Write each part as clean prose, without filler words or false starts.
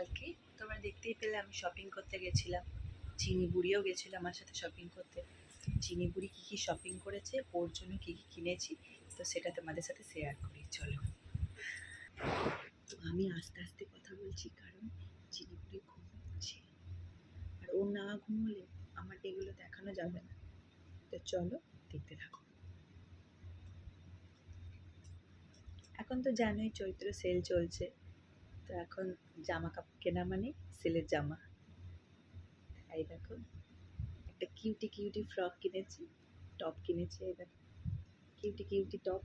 কালকে তোমরা দেখতেই পেলে আমি শপিং করতে গেছিলাম। চিনি বুড়িও গেছিল আমার সাথে শপিং করতে। চিনি বুড়ি কী কী শপিং করেছে, ওর জন্য কী কী কিনেছি, তো সেটা তোমাদের সাথে শেয়ার করি। চলো, তো আমি আস্তে আস্তে কথা বলছি কারণ চিনি বুড়ি ঘুমোচ্ছে, আর ও না ঘুমোলে আমার এগুলো দেখানো যাবে না। তো চলো দেখতে থাকো। এখন তো জানোই চৈত্র সেল চলছে, তো এখন জামা কাপড় কেনা মানে সেলের জামা। এই দেখো, একটা কিউটি কিউটি ফ্রক কিনেছি, টপ কিনেছি। এই দেখো, কিউটি কিউটি টপ।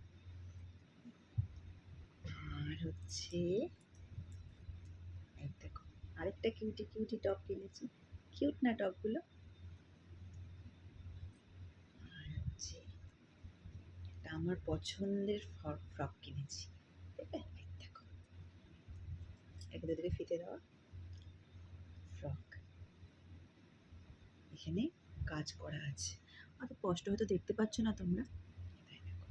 আর হচ্ছে এই দেখো, আরেকটা কিউটি কিউটি টপ কিনেছি। কিউট না টপগুলো? আর হচ্ছে একটা আমার পছন্দের ফ্রক কিনেছি। দেখবে, এই দেখো, একে দুদিকে ফিতে দেওয়া ফ্রক, এখানে কাজ করা আছে। অত স্পষ্ট হয়তো দেখতে পাচ্ছ না তোমরা। তাই দেখো,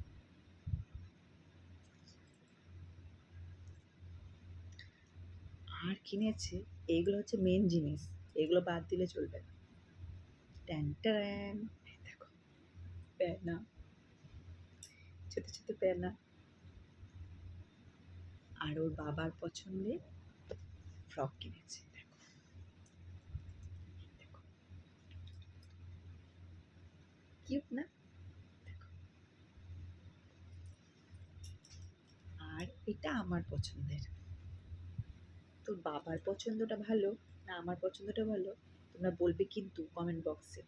আর কিনেছে, এইগুলো হচ্ছে মেন জিনিস, এগুলো বাদ দিলে চলবে না। ট্যান ট্যান, এই দেখো, প্যানা, ছোট ছোট প্যানা। আর ওর বাবার পছন্দের ফ্রক কিনেছে। দেখো, দেখো, কিউট না? দেখো, আর এটা আমার পছন্দের। তোর বাবার পছন্দটা ভালো না আমার পছন্দটা ভালো, তোমরা বলবে কিন্তু কমেন্ট বক্সে।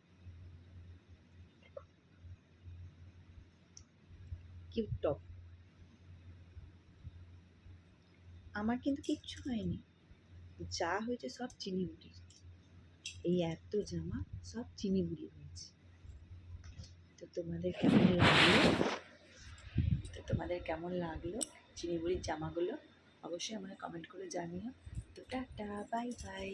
Cute top. আমার কিন্তু কিচ্ছু হয়নি, যা হয়েছে সব চিনি বুড়ির। এই এত জামা সব চিনি বুড়ি হয়েছে। তো তোমাদের কেমন লাগলো, চিনি বুড়ির জামাগুলো অবশ্যই আমাকে কমেন্ট করে জানিও। তো টাটা, বাই বাই।